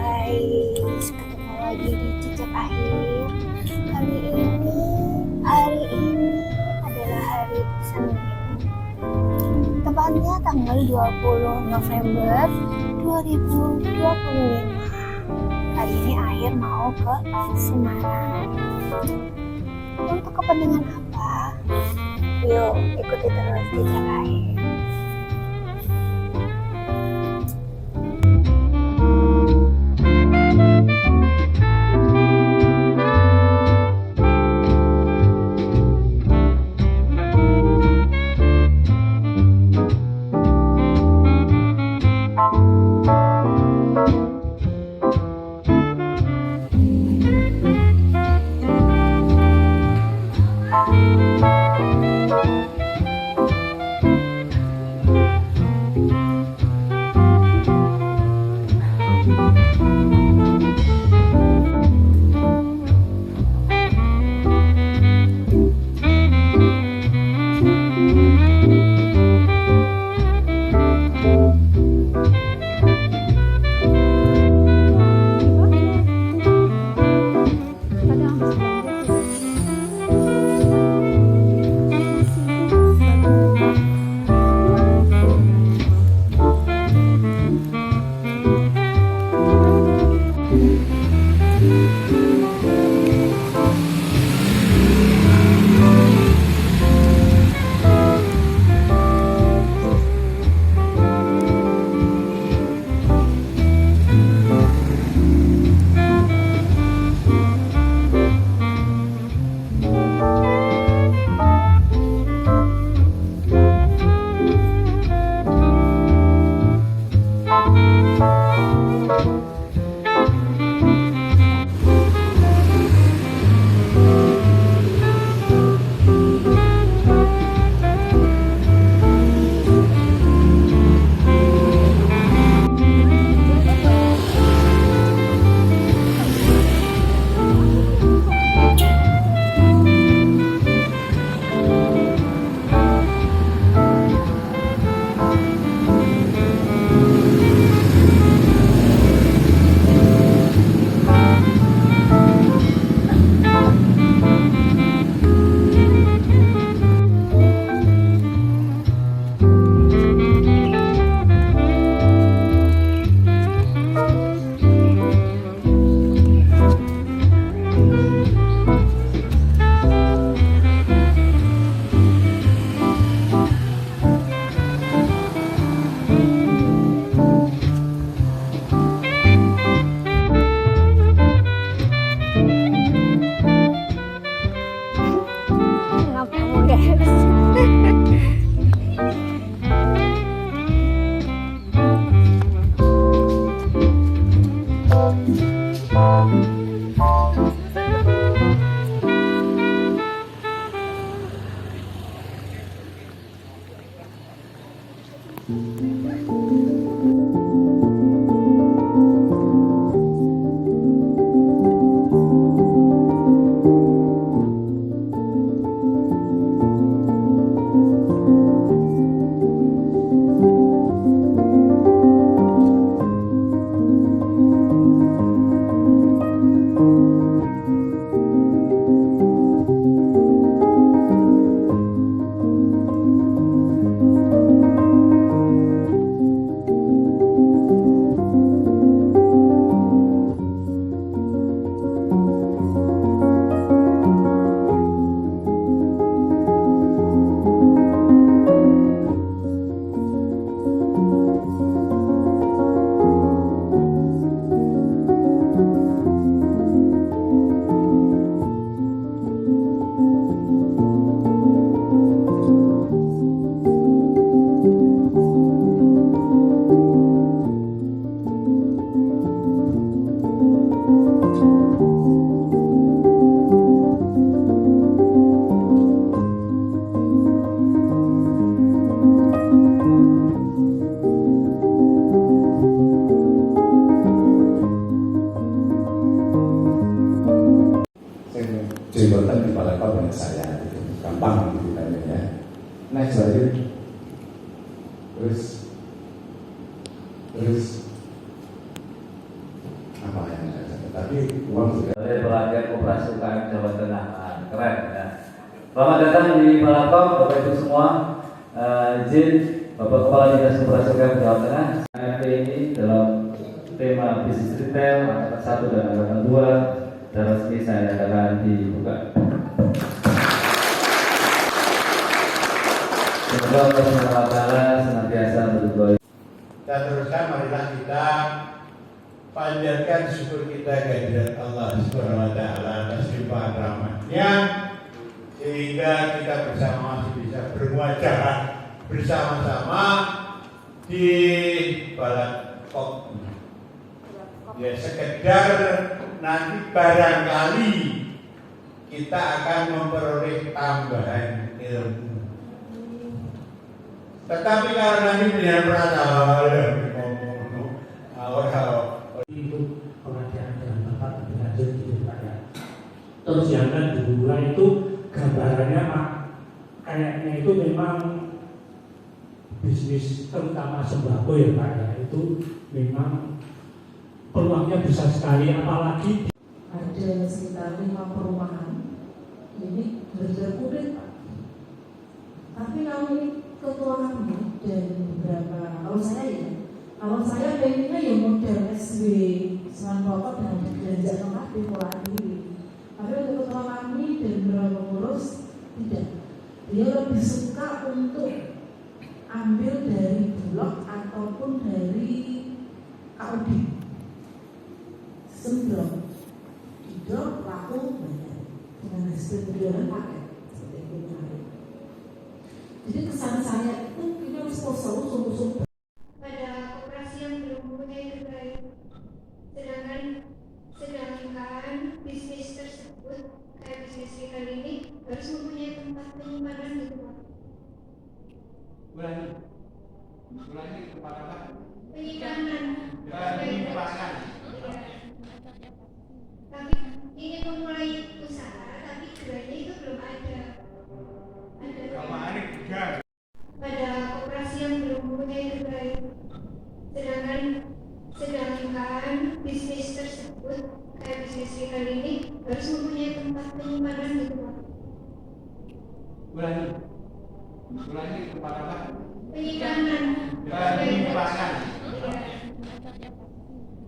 guys, ketemu lagi di Jejak Akhir. Hari ini adalah hari Senin, tepatnya tanggal 20 November 2025. Hari ini Akhir mau ke Semarang. Untuk kepentingan apa? Yuk ikuti terus Jejak Akhir. jembatan di Palembang dengan saya gitu. Gampang gitu ya. Naik lagi terus lagi uang sudah. Dari Pelatihan Koperasi UKM Jawa Tengah, keren ya. Selamat datang di Malakom, Bapak Ibu semua. Izin Bapak Kepala Dinas Koperasi UKM Jawa Tengah. AMP ini dalam tema bisnis retail angkatan 1 dan angkatan 2 dan resmi saya nyatakan dibuka. Semoga Allah SWT senantiasa berdoa. Dan teruskan marilah kita panjatkan syukur kita kehadirat Allah Subhanahu wa taala atas limpahan rahmat-Nya sehingga kita bersama masih bisa bermuajah bersama-sama di Balakop. Ya sekedar nanti barangkali kita akan memperoleh tambahan ilmu. Tetapi kalau nanti punya perasaan itu pengajaran dengan Bapak berlanjut gitu Pak ya. Terus yang kedua itu gambarannya Pak, kayaknya itu memang bisnis terutama sembako ya Pak ya, itu memang peluangnya besar sekali, apalagi ada sekitar 5 perumahan ini berkulit Pak. Tapi kalau ini ketua kami dan beberapa, kalau saya pengennya ya model SW Seman Pokok dan belanja nomor di pola diri. Tapi untuk ketua kami dan beberapa pengurus tidak. Dia lebih suka untuk ambil dari Bulog ataupun dari KOD. Semblok, hidrok, laku, banyak dengan hasil penjualan paket seperti itu kemarin. Jadi kesan saya itu ini harus sungguh-sungguh. Pada koperasi yang belum mempunyai terbaik, sedangkan bisnis tersebut kayak bisnis retail ini harus mempunyai tempat penyimpanan gitu Pak. Ulangi kepada apa? Penyimpanan. Penyimpanan. Tapi ingin memulai usaha, tapi keduanya itu belum ada. Pada koperasi yang belum mempunyai terbaik, sedangkan bisnis tersebut kayak bisnis retail ini harus mempunyai tempat penyimpanan gitu Pak. Ulangi kepada apa? Penyimpanan.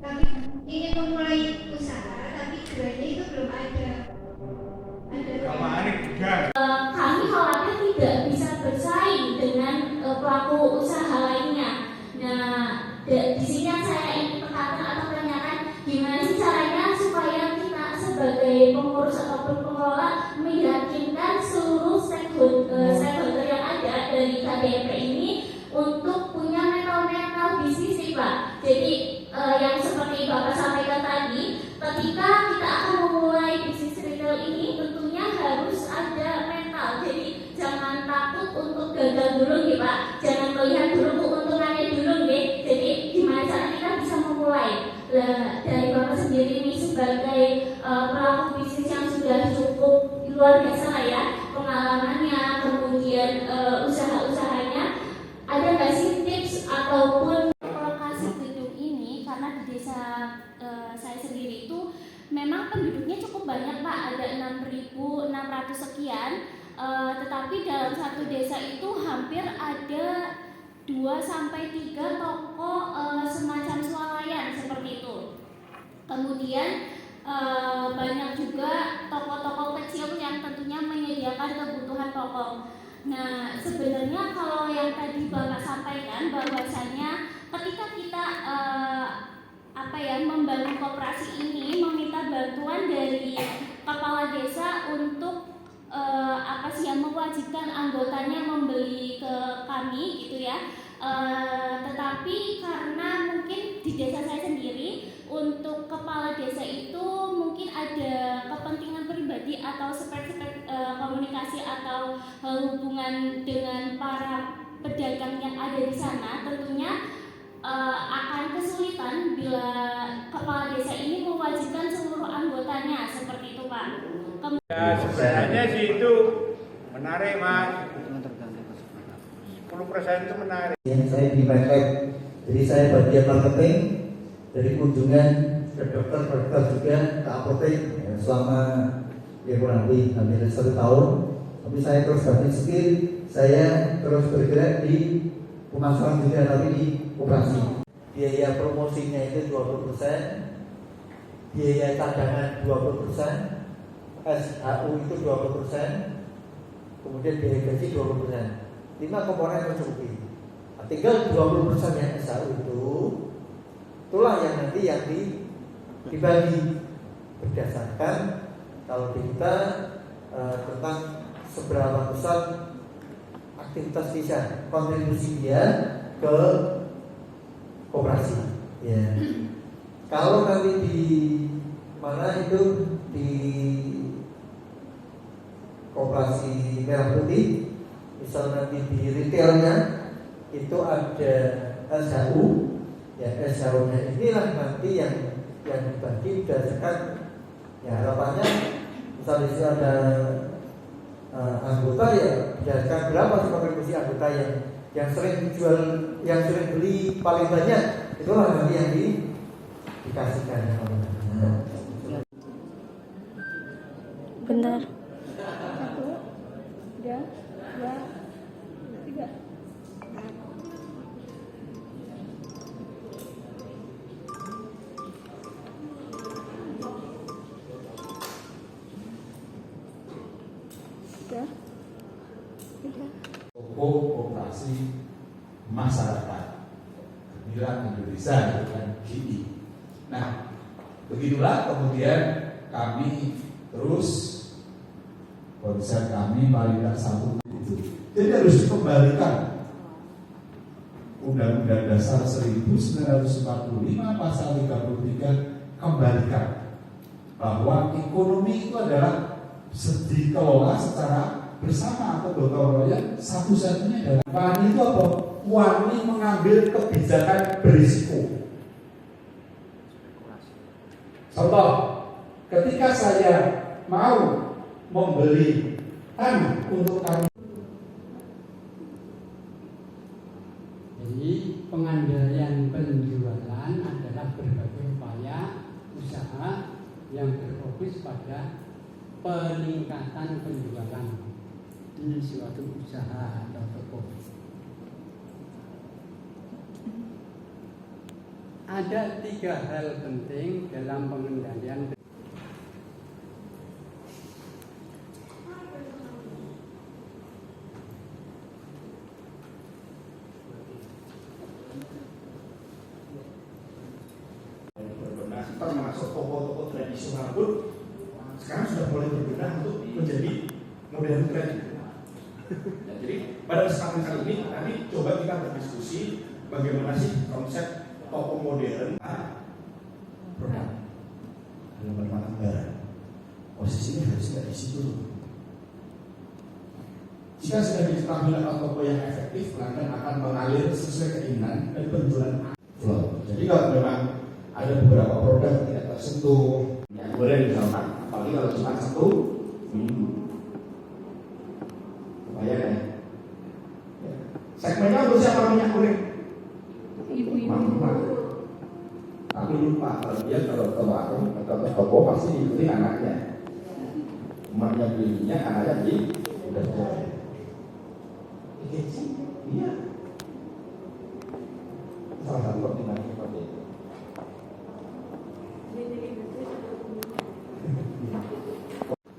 Tapi ingin memulai usaha, tapi keduanya itu belum ada. Kami khawatir tidak bisa bersaing dengan pelaku usaha lainnya. Nah, di sini yang saya ingin tekankan atau tanyakan, gimana sih caranya supaya kita sebagai pengurus ataupun pengelola meyakinkan seluruh stakeholder yang ada dari KDMP ini untuk punya mental bisnis sih Pak. Jadi yang seperti Bapak sampaikan tadi, ketika kita akan memulai bisnis retail ini tentunya harus ada mental. Jadi jangan takut untuk gagal dulu nih Pak. Jangan melihat dulu keuntungannya dulu nih. Jadi gimana cara kita bisa memulai. Dari Bapak sendiri ini sebagai pelaku bisnis yang sudah cukup luar biasa lah ya pengalamannya, kemudian usaha-usahanya, ada nggak sih tips ataupun lokasi gedung ini? Karena di desa saya sendiri itu memang penduduknya cukup banyak Pak, ada 6.600 sekian, tetapi dalam satu desa itu hampir ada 2-3 toko semacam swalayan seperti itu. Kemudian banyak juga toko-toko kecil yang tentunya menyediakan kebutuhan pokok. Nah, sebenarnya kalau yang tadi Bapak sampaikan bahwasannya ketika kita membangun koperasi ini meminta bantuan dari kepala desa untuk mewajibkan anggotanya membeli ke kami gitu ya. Tetapi karena mungkin di desa saya sendiri untuk kepala desa itu mungkin ada kepentingan pribadi atau seperti komunikasi atau hubungan dengan para pedagang yang ada di sana, tentunya akan kesulitan bila kepala desa ini mewajibkan seluruh anggotanya seperti itu Pak. Ya, sebenarnya sih itu menarik Mas. 10% itu menarik. Saya di market, jadi saya bagian marketing dari kunjungan ke dokter juga, ke apotek ya, selama ya kurang lebih hampir 1 tahun. Tapi saya terus ganti skill, saya terus bergerak di pemasaran juga, tapi di operasi. Biaya promosinya itu 20%, biaya cadangan 20%, SHU itu 20%, kemudian biaya gaji 20%. 5 komponen mencukupi. Nah, tinggal 20% yang SHU itulah yang nanti yang dibagi berdasarkan kalau kita tentang seberapa besar aktivitas bisa kontribusi dia ke koperasi. Ya. Kalau nanti di mana itu di koperasi merah putih, misal nanti di retailnya itu ada SHU, ya SHU-nya inilah nanti yang dibagi berdasarkan ya harapannya misal di situ ada anggota ya berdasarkan berapa sih kontribusi anggota yang sering jual, yang sering beli paling banyak, itulah nanti yang dikasihkan. Bentar. 1, 2, 3. Toko operasi masyarakat Gemilang Indonesia dengan GI. Nah, begitulah kemudian kami terus konsep kami Paritas Satu itu. Jadi harus dikembalikan Undang-Undang Dasar 1945 pasal 33 kembalikan bahwa ekonomi itu adalah dikelola secara bersama atau gotong royong. Satu-satunya adalah wani itu apa? Wani mengambil kebijakan berisiko. Contoh, ketika saya mau membeli tanah untuk kami. Jadi pengandaian penjualan adalah berbagai upaya usaha yang berfokus pada peningkatan penjualan di suatu usaha atau toko. Ada 3 hal penting dalam pengendalian. Termasuk toko-toko tradisional pun sekarang sudah mulai berbenah untuk menjadi modern trend. Ya, jadi pada kesempatan kali ini nanti coba kita berdiskusi bagaimana sih konsep toko modern produk dalam bermata anggaran. Posisinya harus dari situ. Jika sudah diketahui level toko yang efektif, pelanggan akan mengalir sesuai keinginan dan penjualan flow. Jadi kalau memang ada beberapa produk yang tidak tersentuh, yang boleh misalkan, apalagi kalau cuma 1 minggu, lumayan ya. Segmennya untuk siapa? Minyak goreng. Mama. Aku lupa kalau dia kalau ke warung atau ke toko pasti diikuti anaknya. Emaknya beli minyak, anaknya beli udah jadi. Iya. Salah satu optimasi seperti itu.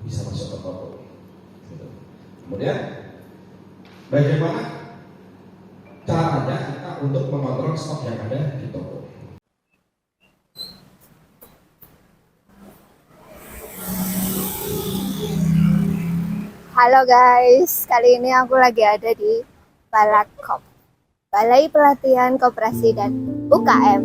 Bisa masuk ke toko. Kemudian bagaimana caranya kita untuk mengontrol stok yang ada di toko? Halo guys, kali ini aku lagi ada di Balakop, Balai Pelatihan Koperasi dan UKM.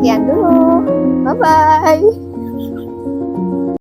sekian dulu. Bye-bye.